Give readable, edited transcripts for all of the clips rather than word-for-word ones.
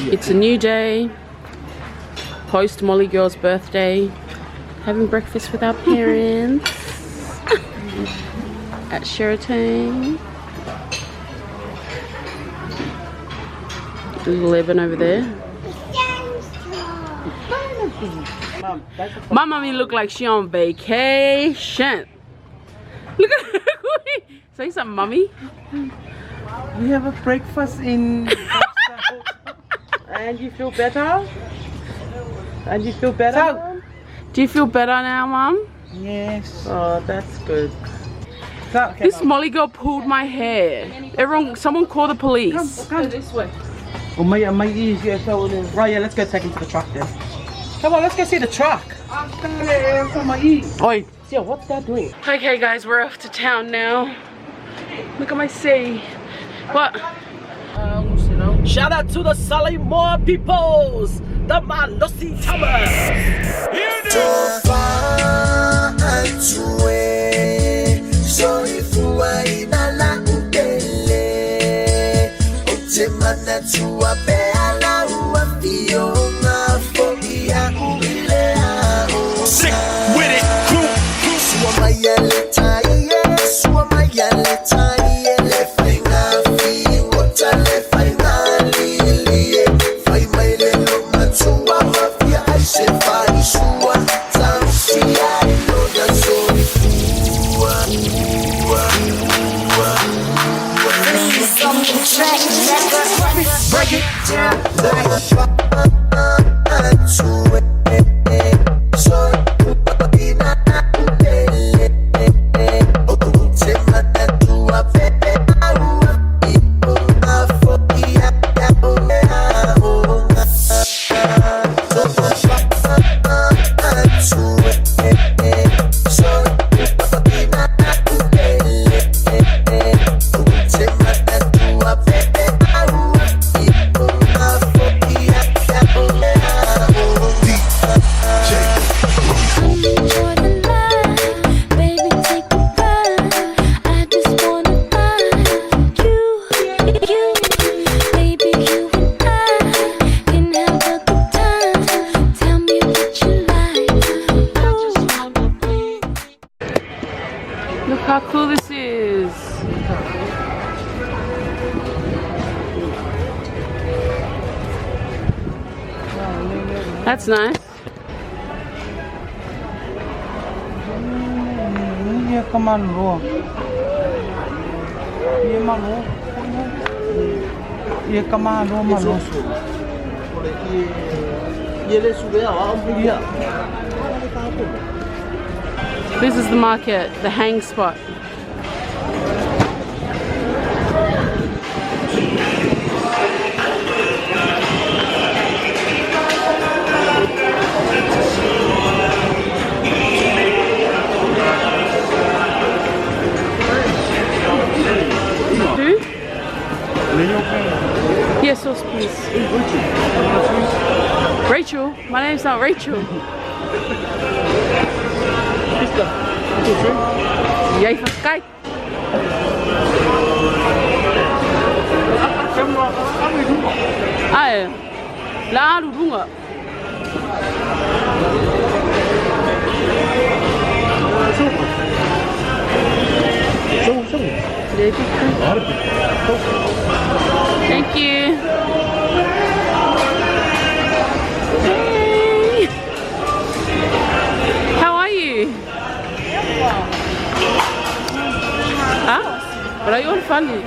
It's a new day. Post Molly girl's birthday. Having breakfast with our parents at Sheraton. Little Evan over there. My mommy look like she on vacation. Look at her. Say something, mommy. We have a breakfast in and you feel better? And you feel better? So, do you feel better now, Mom? Yes. Oh, that's good. So, okay, this Molly girl pulled my hair. Everyone, someone call the police. Come. Go this way. Oh, my ears, yeah, so right, yeah, let's go take him to the truck then. Come on, let's go see the truck. Oi, Sia, what's that doing? Okay, guys, we're off to town now. Look at my sea. What? Shout out to the Samoa peoples, the Malosi Towers. Sick with it, crew. Break it down like Look how cool this is. That's nice. Here, come on, bro. Here, come on, bro. This is the market, the hang spot. Who? Yes, sauce, please. Rachel? My name's not Rachel. YAYYYY. Ai, lá do Dunga. Thank you. Hey. How are you? Huh? What are you on funny?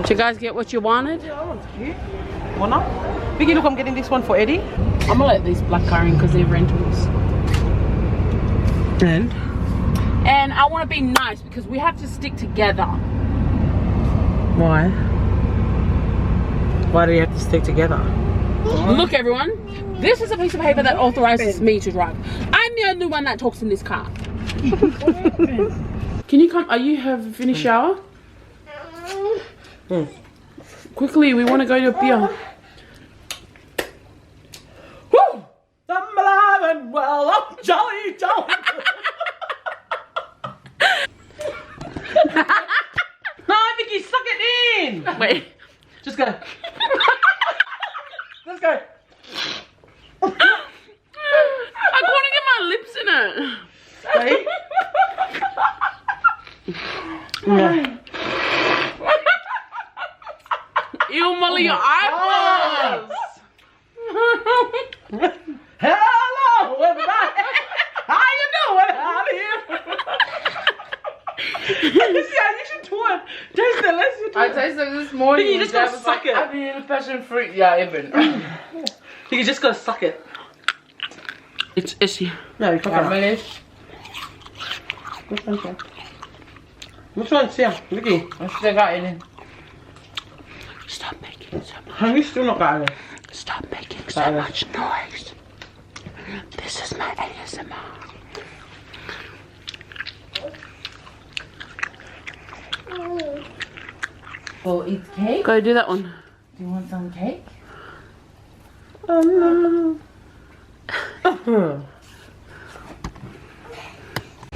Did you guys get what you wanted? Yeah, that one's cute. Wanna? Vicky, look, I'm getting this one for Eddie. I'm gonna let these black car in because they're rentals. And I want to be nice because we have to stick together. Why? Why do you have to stick together? Look, everyone, this is a piece of paper that authorizes me to drive. I'm the only one that talks in this car. Can you come? Are you have finished shower? Quickly, we want to go to a beer. Woo! Wait. Just go. Let's go. I can't get my lips in it. Wait. Yeah. Ew, Molly, your eyeballs. Hello, everybody. How you doing out here? You should do it. Taste it. Let's do it. I tasted it this morning. You just gotta suck it. I've been passion fruit. Yeah, even. You just gotta suck it. It's itchy. No, you can't. Caramelish. Which one? Yeah, Vicky. I should have got it in. Stop making so much. Have you still not got it? Stop making so much noise. This is my ASMR. Well, eat cake. Go do that one. Do you want some cake?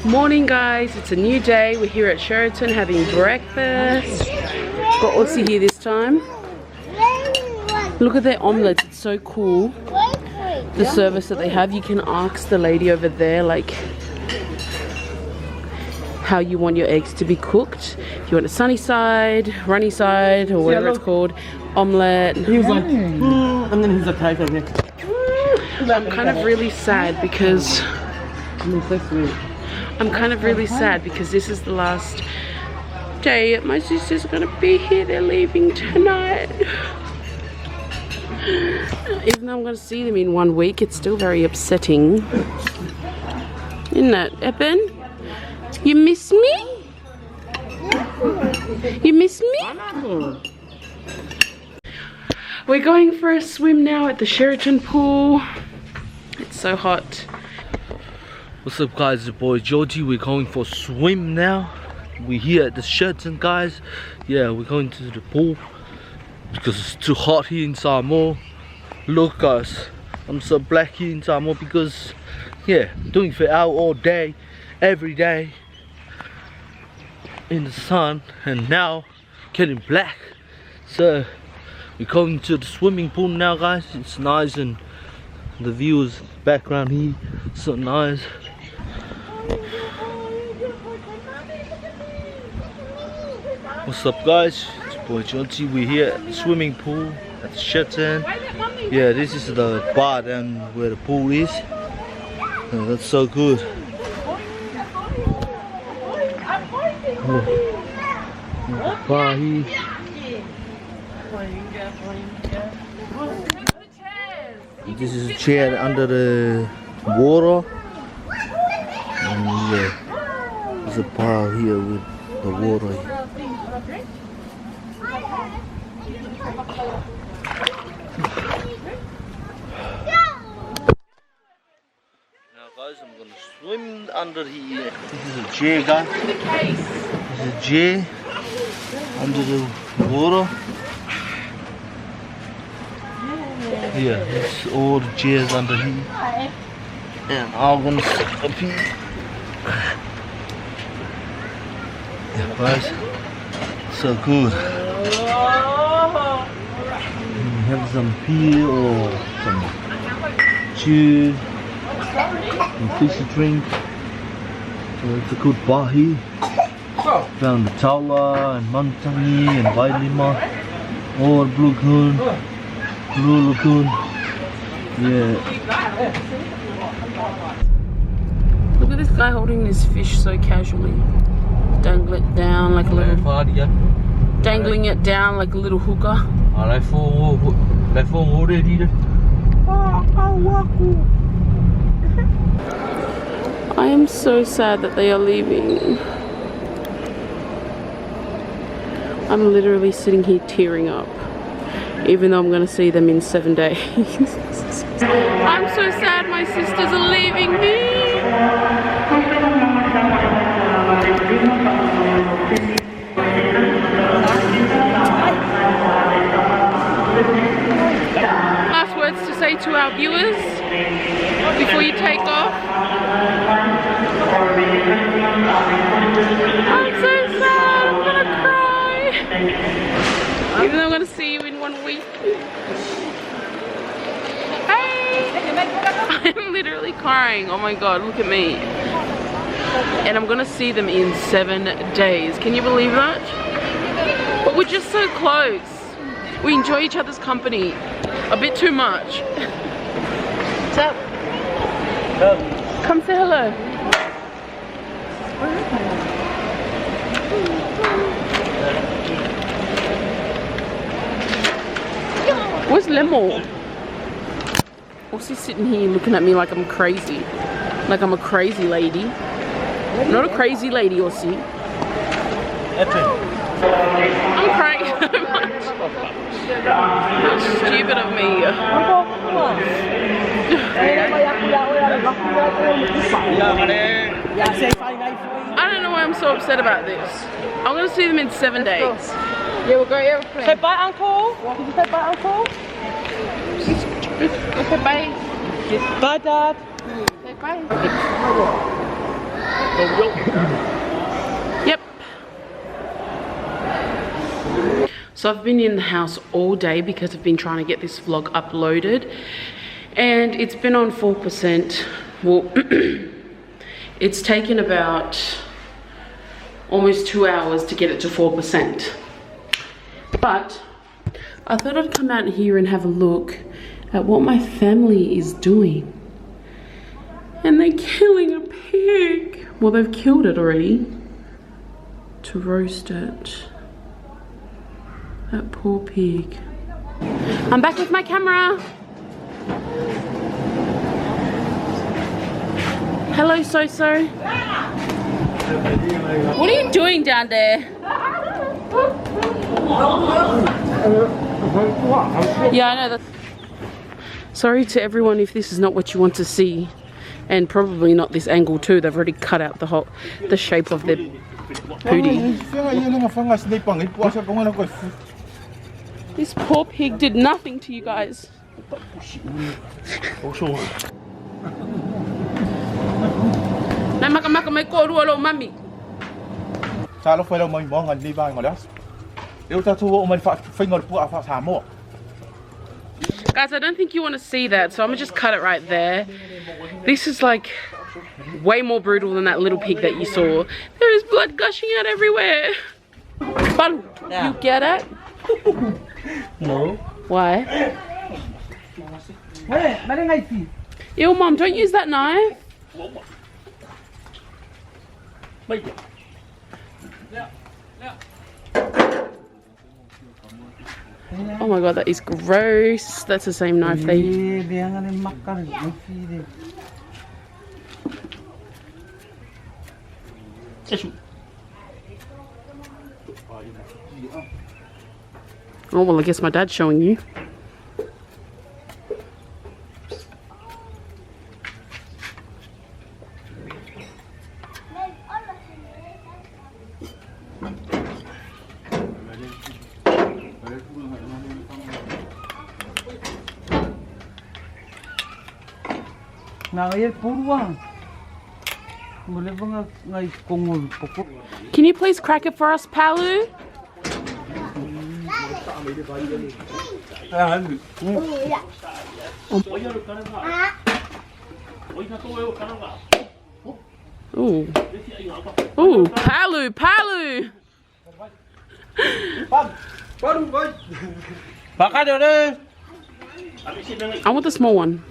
Morning, guys. It's a new day. We're here at Sheraton having breakfast. Got Aussie here this time. Look at their omelets. It's so cool. The service that they have. You can ask the lady over there, like, how you want your eggs to be cooked. If you want a sunny side, runny side, or whatever it's called. Omelette. He was like, and then he's like, "Hey, over here." I'm kind of really sad because this is the last day. My sister's gonna be here. They're leaving tonight. Even though I'm gonna see them in 1 week, it's still very upsetting. Isn't it, Eben? You miss me? You miss me? We're going for a swim now at the Sheraton pool. It's so hot. What's up, guys? It's your boy Georgie. We're going for a swim now. We're here at the Sheraton, guys. Yeah, we're going to the pool because it's too hot here in Samoa. Look, guys, I'm so black here in Samoa because, yeah, doing it out all day, every day in the sun, and now getting black. So we're going to the swimming pool now, guys. It's nice, and the view is background here, so nice. What's up, guys? It's your boy Georgie. We're here at the swimming pool at the Sheraton. Yeah, this is the bar down where the pool is. Oh, that's so good. Oh. Bar here. This is a chair under the water. And yeah, there's a bar here with the water here. Now, guys, I'm gonna swim under here. This is a chair, guys. This is a chair under the water. Yeah, it's all the chairs under here. And I'm gonna sit up here. Yeah, guys, so good. Have some tea or some juice and fish to drink. So it's a good bar here. Found the Taula and Mantangi and Wailima, or Blue Lagoon. Yeah. Look at this guy holding this fish so casually. Dangling it down like a little. Dangling it down like a little hooker. I am so sad that they are leaving. I'm literally sitting here tearing up, even though I'm going to see them in 7 days. I'm so sad my sisters are leaving me. Last words to say to our viewers before you take off. I'm so sad, I'm gonna cry. to see you in 1 week. Hey! I'm literally crying. Oh my god, look at me. And I'm gonna see them in 7 days. Can you believe that? But we're just so close. We enjoy each other's company a bit too much. What's up? Come say hello. Where's Lemo? What's he sitting here looking at me like I'm crazy? Like I'm a crazy lady. Not a crazy lady, Aussie. I'm crying so much. How stupid of me. I don't know why I'm so upset about this. I'm gonna see them in 7 days. Yeah, we'll go airplane. Say bye, Uncle. Did you say bye, Uncle? Okay, bye. Bye, Dad. Say bye. Yep. So I've been in the house all day because I've been trying to get this vlog uploaded. And it's been on 4%. Well, it's taken about almost 2 hours to get it to 4%. But I thought I'd come out here and have a look at what my family is doing. And they're killing a pig. Well, they've killed it already to roast it. That poor pig. I'm back with my camera. Hello, So-So. What are you doing down there? Yeah, I know that. Sorry to everyone if this is not what you want to see, and probably not this angle too. They've already cut out the shape of their pootie. This poor pig did nothing to you guys. Mami. Guys, I don't think you want to see that, so I'm gonna just cut it right there. This is like way more brutal than that little pig that you saw. There is blood gushing out everywhere. But you get it? No. Why? Ew, Mom, don't use that knife. Oh my god, that is gross. That's the same knife they use. Oh well, I guess my dad's showing you. Can you please crack it for us, Palu? Ooh. Ooh, Palu, Palu! I want the small one.